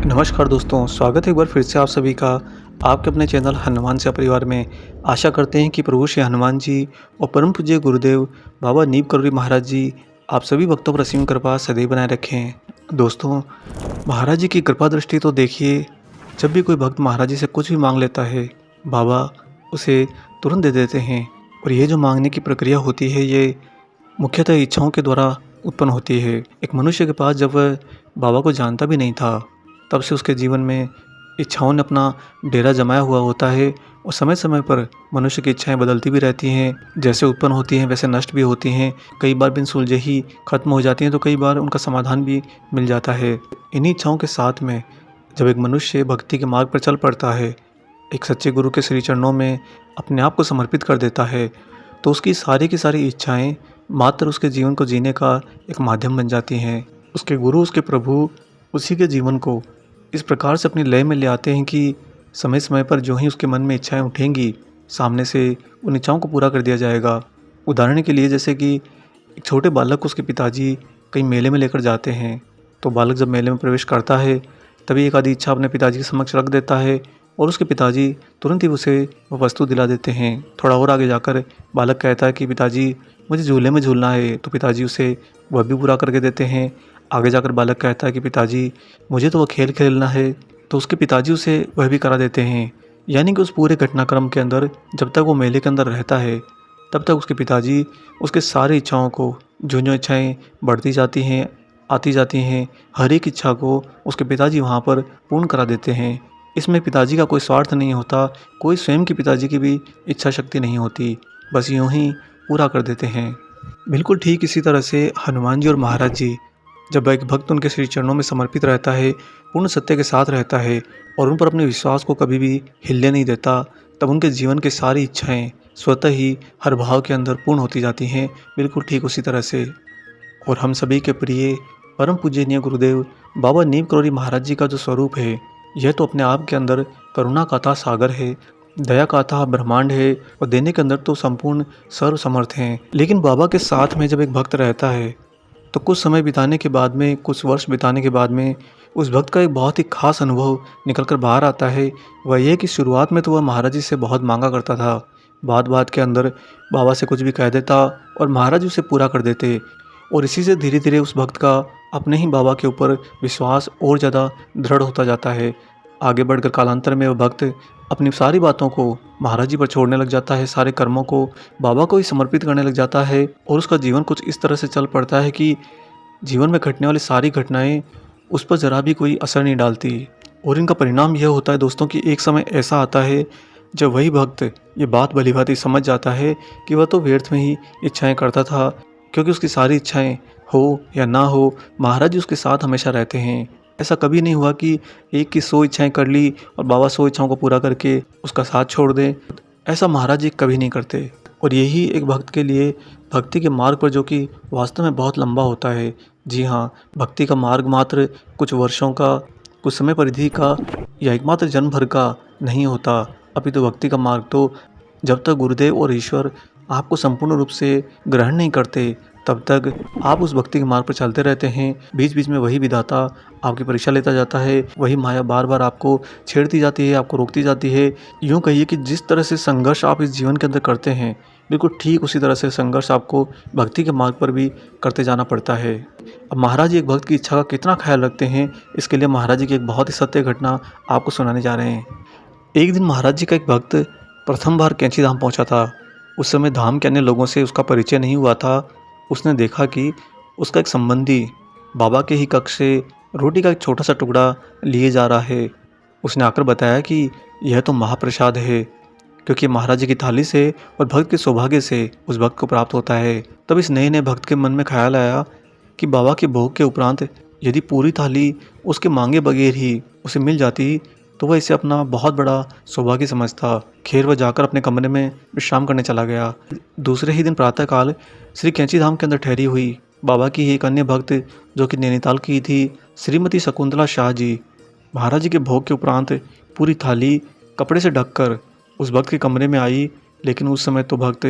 नमस्कार दोस्तों, स्वागत है एक बार फिर से आप सभी का आपके अपने चैनल हनुमान से परिवार में। आशा करते हैं कि प्रभु श्री हनुमान जी और परम पूज्य गुरुदेव बाबा नीम करोली महाराज जी आप सभी भक्तों पर असीम कृपा सदैव बनाए रखें। दोस्तों, महाराज जी की कृपा दृष्टि तो देखिए, जब भी कोई भक्त महाराज जी से कुछ भी मांग लेता है, बाबा उसे तुरंत दे देते हैं। और ये जो मांगने की प्रक्रिया होती है, ये मुख्यतः इच्छाओं के द्वारा उत्पन्न होती है। एक मनुष्य के पास जब वह बाबा को जानता भी नहीं था, तब से उसके जीवन में इच्छाओं ने अपना डेरा जमाया हुआ होता है और समय समय पर मनुष्य की इच्छाएं बदलती भी रहती हैं। जैसे उत्पन्न होती हैं वैसे नष्ट भी होती हैं। कई बार बिन सुलझे ही खत्म हो जाती हैं, तो कई बार उनका समाधान भी मिल जाता है। इन्हीं इच्छाओं के साथ में जब एक मनुष्य भक्ति के मार्ग पर चल पड़ता है, एक सच्चे गुरु के श्री चरणों में अपने आप को समर्पित कर देता है, तो उसकी सारी की सारी इच्छाएं मात्र उसके जीवन को जीने का एक माध्यम बन जाती हैं। उसके गुरु, उसके प्रभु उसी के जीवन को इस प्रकार से अपनी लय में ले आते हैं कि समय समय पर जो ही उसके मन में इच्छाएं उठेंगी, सामने से उन इच्छाओं को पूरा कर दिया जाएगा। उदाहरण के लिए, जैसे कि एक छोटे बालक को उसके पिताजी कहीं मेले में लेकर जाते हैं, तो बालक जब मेले में प्रवेश करता है, तभी एक आधी इच्छा अपने पिताजी के समक्ष रख देता है और उसके पिताजी तुरंत ही उसे वह वस्तु दिला देते हैं। थोड़ा और आगे जाकर बालक कहता है कि पिताजी मुझे झूले में झूलना है, तो पिताजी उसे वह भी पूरा करके देते हैं। आगे जाकर बालक कहता है कि पिताजी मुझे तो वह खेल खेलना है, तो उसके पिताजी उसे वह भी करा देते हैं। यानी कि उस पूरे घटनाक्रम के अंदर जब तक वो मेले के अंदर रहता है, तब तक उसके पिताजी उसके सारी इच्छाओं को, जो जो इच्छाएं बढ़ती जाती हैं, आती जाती हैं, हर एक इच्छा को उसके पिताजी वहाँ पर पूर्ण करा देते हैं। इसमें पिताजी का कोई स्वार्थ नहीं होता, कोई स्वयं की पिताजी की भी इच्छा शक्ति नहीं होती, बस यूँ ही पूरा कर देते हैं। बिल्कुल ठीक इसी तरह से हनुमान जी और महाराज जी, जब एक भक्त उनके श्री चरणों में समर्पित रहता है, पूर्ण सत्य के साथ रहता है और उन पर अपने विश्वास को कभी भी हिलने नहीं देता, तब उनके जीवन की सारी इच्छाएं स्वतः ही हर भाव के अंदर पूर्ण होती जाती हैं। बिल्कुल ठीक उसी तरह से। और हम सभी के प्रिय परम पूजनीय गुरुदेव बाबा नीम करोली महाराज जी का जो स्वरूप है, यह तो अपने आप के अंदर करुणा का अथाह सागर है, दया का अथाह ब्रह्मांड है और देने के अंदर तो संपूर्ण सर्व समर्थ हैं। लेकिन बाबा के साथ में जब एक भक्त रहता है, तो कुछ समय बिताने के बाद में, कुछ वर्ष बिताने के बाद में उस भक्त का एक बहुत ही खास अनुभव निकल कर बाहर आता है। वह यह कि शुरुआत में तो वह महाराज जी से बहुत मांगा करता था, बात बात के अंदर बाबा से कुछ भी कह देता और महाराज जी उसे पूरा कर देते। और इसी से धीरे धीरे उस भक्त का अपने ही बाबा के ऊपर विश्वास और ज़्यादा दृढ़ होता जाता है। आगे बढ़कर कालांतर में वह भक्त अपनी सारी बातों को महाराज जी पर छोड़ने लग जाता है, सारे कर्मों को बाबा को ही समर्पित करने लग जाता है और उसका जीवन कुछ इस तरह से चल पड़ता है कि जीवन में घटने वाली सारी घटनाएं उस पर ज़रा भी कोई असर नहीं डालती। और इनका परिणाम यह होता है दोस्तों कि एक समय ऐसा आता है जब वही भक्त ये बात भलीभांति समझ जाता है कि वह तो व्यर्थ में ही इच्छाएँ करता था, क्योंकि उसकी सारी इच्छाएँ हो या ना हो, महाराज जी उसके साथ हमेशा रहते हैं। ऐसा कभी नहीं हुआ कि एक की 100 इच्छाएं कर ली और बाबा 100 इच्छाओं को पूरा करके उसका साथ छोड़ दें। ऐसा महाराज जी कभी नहीं करते। और यही एक भक्त के लिए भक्ति के मार्ग पर, जो कि वास्तव में बहुत लंबा होता है, जी हाँ, भक्ति का मार्ग मात्र कुछ वर्षों का, कुछ समय परिधि का या एकमात्र जन्म भर का नहीं होता। अभी तो भक्ति का मार्ग तो जब तक गुरुदेव और ईश्वर आपको संपूर्ण रूप से ग्रहण नहीं करते, तब तक आप उस भक्ति के मार्ग पर चलते रहते हैं। बीच बीच में वही विधाता आपकी परीक्षा लेता जाता है, वही माया बार बार आपको छेड़ती जाती है, आपको रोकती जाती है। यूँ कहिए कि जिस तरह से संघर्ष आप इस जीवन के अंदर करते हैं, बिल्कुल ठीक उसी तरह से संघर्ष आपको भक्ति के मार्ग पर भी करते जाना पड़ता है। अब महाराज जी एक भक्त की इच्छा का कितना ख्याल रखते हैं, इसके लिए महाराज जी की एक बहुत ही सत्य घटना आपको सुनाने जा रहे हैं। एक दिन महाराज जी का एक भक्त प्रथम बार कैंची धाम पहुँचा था। उस समय धाम के अन्य लोगों से उसका परिचय नहीं हुआ था। उसने देखा कि उसका एक संबंधी बाबा के ही कक्ष से रोटी का एक छोटा सा टुकड़ा लिए जा रहा है। उसने आकर बताया कि यह तो महाप्रसाद है, क्योंकि महाराज जी की थाली से और भक्त के सौभाग्य से उस भक्त को प्राप्त होता है। तब इस नए नए भक्त के मन में ख्याल आया कि बाबा के भोग के उपरांत यदि पूरी थाली उसके मांगे बगैर ही उसे मिल जाती, तो वह इसे अपना बहुत बड़ा सौभाग्य समझता। खैर, वह जाकर अपने कमरे में विश्राम करने चला गया। दूसरे ही दिन प्रातःकाल श्री कैंची धाम के अंदर ठहरी हुई बाबा की एक अन्य भक्त, जो कि नैनीताल की थी, श्रीमती शकुंतला शाह जी, महाराज जी के भोग के उपरांत पूरी थाली कपड़े से ढककर उस भक्त के कमरे में आई। लेकिन उस समय तो भक्त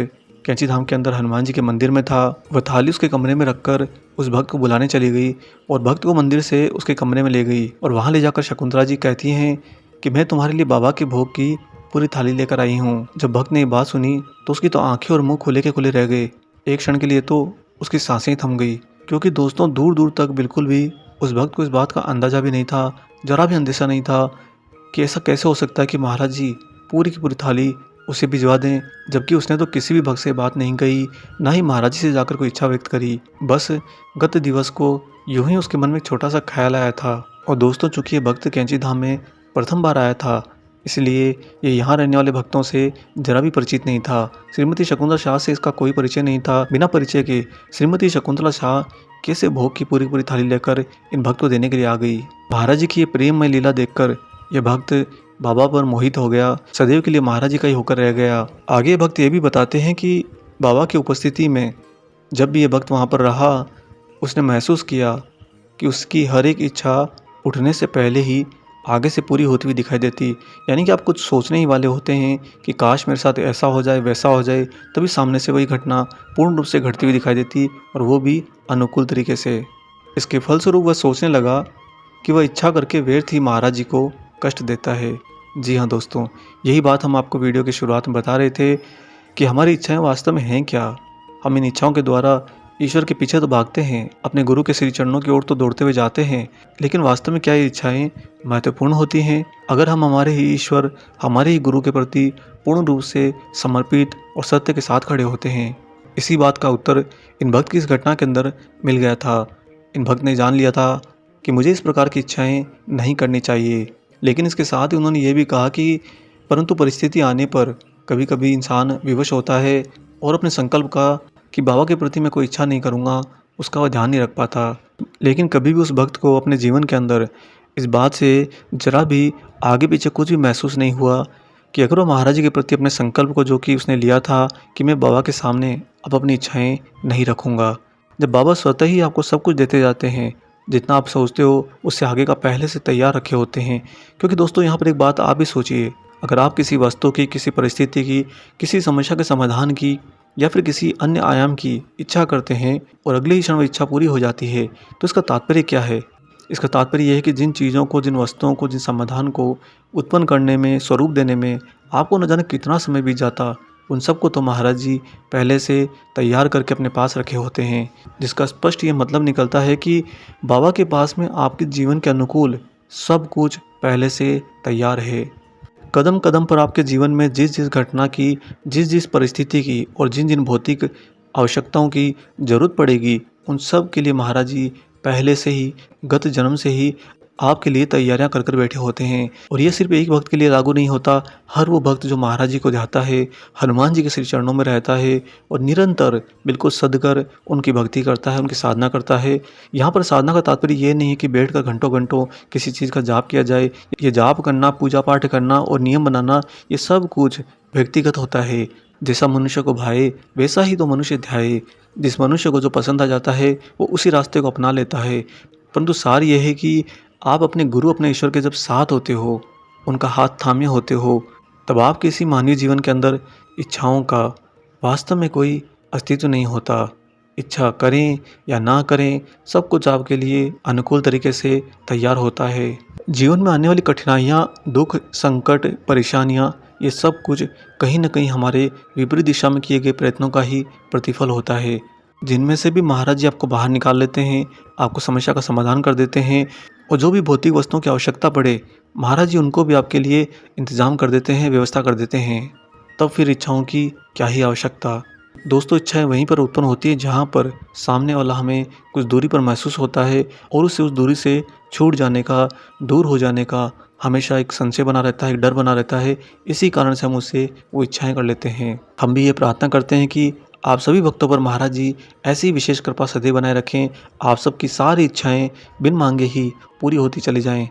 कैंची धाम के अंदर हनुमान जी के मंदिर में था। वह थाली उसके कमरे में रखकर उस भक्त को बुलाने चली गई और भक्त को मंदिर से उसके कमरे में ले गई और वहाँ ले जाकर शकुंतला जी कहती हैं कि मैं तुम्हारे लिए बाबा के भोग की पूरी थाली लेकर आई हूँ। जब भक्त ने ये बात सुनी तो उसकी तो आंखें और मुंह खुले के खुले रह गए। एक क्षण के लिए तो उसकी सांसें थम गई, क्योंकि दोस्तों दूर दूर तक बिल्कुल भी उस भक्त को इस बात का अंदाजा भी नहीं था, जरा भी अंदेशा नहीं था कि ऐसा कैसे हो सकता है कि महाराज जी पूरी की पूरी थाली उसे भिजवा दें, जबकि उसने तो किसी भी भक्त से बात नहीं कही, ना ही महाराज जी से जाकर कोई इच्छा व्यक्त करी। बस गत दिवस को यूं ही उसके मन में एक छोटा सा ख्याल आया था। और दोस्तों चूंकि ये भक्त कैंची धाम में प्रथम बार आया था, इसलिए ये यहाँ रहने वाले भक्तों से जरा भी परिचित नहीं था। श्रीमती शकुंतला शाह से इसका कोई परिचय नहीं था। बिना परिचय के श्रीमती शकुंतला शाह कैसे भोग की पूरी पूरी थाली लेकर इन भक्त को देने के लिए आ गई। महाराज जी की ये प्रेममय लीला देखकर यह भक्त बाबा पर मोहित हो गया, सदैव के लिए महाराज जी का ही होकर रह गया। आगे भक्त ये भी बताते हैं कि बाबा की उपस्थिति में जब भी ये भक्त वहाँ पर रहा, उसने महसूस किया कि उसकी हर एक इच्छा उठने से पहले ही आगे से पूरी होती हुई दिखाई देती। यानी कि आप कुछ सोचने ही वाले होते हैं कि काश मेरे साथ ऐसा हो जाए वैसा हो जाए, तभी सामने से वही घटना पूर्ण रूप से घटती हुई दिखाई देती, और वो भी अनुकूल तरीके से। इसके फलस्वरूप वह सोचने लगा कि वह इच्छा करके व्यर्थ ही महाराज जी को कष्ट देता है। जी हाँ दोस्तों, यही बात हम आपको वीडियो की शुरुआत में बता रहे थे कि हमारी इच्छाएं वास्तव में हैं क्या। हम इन इच्छाओं के द्वारा ईश्वर के पीछे तो भागते हैं, अपने गुरु के श्री चरणों की ओर तो दौड़ते हुए जाते हैं, लेकिन वास्तव में क्या ये इच्छाएं महत्वपूर्ण होती हैं? अगर हम हमारे ही ईश्वर, हमारे ही गुरु के प्रति पूर्ण रूप से समर्पित और सत्य के साथ खड़े होते हैं। इसी बात का उत्तर इन भक्त की इस घटना के अंदर मिल गया था। इन भक्त ने जान लिया था कि मुझे इस प्रकार की इच्छाएं नहीं करनी चाहिए, लेकिन इसके साथ ही उन्होंने ये भी कहा कि परंतु परिस्थिति आने पर कभी कभी इंसान विवश होता है और अपने संकल्प का कि बाबा के प्रति मैं कोई इच्छा नहीं करूँगा, उसका वह ध्यान नहीं रख पाता। लेकिन कभी भी उस भक्त को अपने जीवन के अंदर इस बात से जरा भी आगे पीछे कुछ भी महसूस नहीं हुआ कि अगर वो महाराज जी के प्रति अपने संकल्प को, जो कि उसने लिया था कि मैं बाबा के सामने अब अपनी इच्छाएं नहीं रखूँगा। जब बाबा स्वतः ही आपको सब कुछ देते जाते हैं, जितना आप सोचते हो उससे आगे का पहले से तैयार रखे होते हैं। क्योंकि दोस्तों यहाँ पर एक बात आप भी सोचिए, अगर आप किसी वस्तु की, किसी परिस्थिति की, किसी समस्या के समाधान की या फिर किसी अन्य आयाम की इच्छा करते हैं और अगले ही क्षण वो इच्छा पूरी हो जाती है, तो इसका तात्पर्य क्या है? इसका तात्पर्य यह है कि जिन चीज़ों को, जिन वस्तुओं को, जिन समाधान को उत्पन्न करने में, स्वरूप देने में आपको न जाने कितना समय बीत जाता, उन सबको तो महाराज जी पहले से तैयार करके अपने पास रखे होते हैं। जिसका स्पष्ट ये मतलब निकलता है कि बाबा के पास में आपके जीवन के अनुकूल सब कुछ पहले से तैयार है। कदम कदम पर आपके जीवन में जिस जिस घटना की, जिस जिस परिस्थिति की और जिन जिन भौतिक आवश्यकताओं की जरूरत पड़ेगी, उन सब के लिए महाराज जी पहले से ही, गत जन्म से ही आपके लिए तैयारियां कर कर बैठे होते हैं। और ये सिर्फ एक भक्त के लिए लागू नहीं होता। हर वो भक्त जो महाराज जी को ध्याता है, हनुमान जी के श्री चरणों में रहता है और निरंतर बिल्कुल सदकर उनकी भक्ति करता है, उनकी साधना करता है। यहाँ पर साधना का तात्पर्य ये नहीं है कि बैठकर घंटों घंटों किसी चीज़ का जाप किया जाए। ये जाप करना, पूजा पाठ करना और नियम बनाना, ये सब कुछ व्यक्तिगत होता है। जैसा मनुष्य को भाए वैसा ही तो मनुष्य ध्याए। जिस मनुष्य को जो पसंद आ जाता है वो उसी रास्ते को अपना लेता है। परंतु सार यह है कि आप अपने गुरु, अपने ईश्वर के जब साथ होते हो, उनका हाथ थामे होते हो, तब आपके इसी मानवीय जीवन के अंदर इच्छाओं का वास्तव में कोई अस्तित्व नहीं होता। इच्छा करें या ना करें, सब कुछ आपके लिए अनुकूल तरीके से तैयार होता है। जीवन में आने वाली कठिनाइयाँ, दुख, संकट, परेशानियाँ, ये सब कुछ कहीं ना कहीं हमारे विपरीत दिशा में किए गए प्रयत्नों का ही प्रतिफल होता है, जिनमें से भी महाराज जी आपको बाहर निकाल लेते हैं, आपको समस्या का समाधान कर देते हैं। और जो भी भौतिक वस्तुओं की आवश्यकता पड़े, महाराज जी उनको भी आपके लिए इंतजाम कर देते हैं, व्यवस्था कर देते हैं। तब फिर इच्छाओं की क्या ही आवश्यकता। दोस्तों, इच्छाएं वहीं पर उत्पन्न होती है जहाँ पर सामने वाला हमें कुछ दूरी पर महसूस होता है और उससे उस दूरी से छूट जाने का, दूर हो जाने का हमेशा एक संशय बना रहता है, एक डर बना रहता है। इसी कारण से हम उससे वो इच्छाएं कर लेते हैं। हम भी ये प्रार्थना करते हैं कि आप सभी भक्तों पर महाराज जी ऐसी विशेष कृपा सदैव बनाए रखें। आप सबकी सारी इच्छाएं बिन मांगे ही पूरी होती चली जाएं।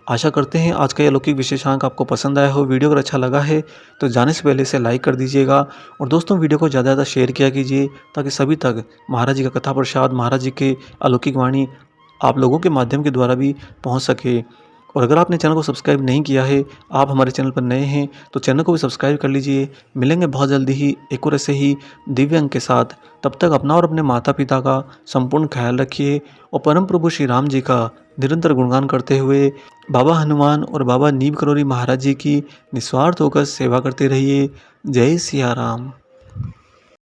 आशा करते हैं आज का ये अलौकिक विशेषांक आपको पसंद आया हो। वीडियो अगर अच्छा लगा है तो जाने से पहले इसे लाइक कर दीजिएगा और दोस्तों वीडियो को ज़्यादा ज़्यादा शेयर किया कीजिए, ताकि सभी तक महाराज जी का कथा प्रसाद, महाराज जी के अलौकिक वाणी आप लोगों के माध्यम के द्वारा भी पहुँच सके। और अगर आपने चैनल को सब्सक्राइब नहीं किया है, आप हमारे चैनल पर नए हैं तो चैनल को भी सब्सक्राइब कर लीजिए। मिलेंगे बहुत जल्दी ही एक और ऐसे ही दिव्य अंक के साथ। तब तक अपना और अपने माता पिता का संपूर्ण ख्याल रखिए और परम प्रभु श्री राम जी का निरंतर गुणगान करते हुए बाबा हनुमान और बाबा नीम करोली महाराज जी की निस्वार्थ होकर सेवा करते रहिए। जय सिया राम।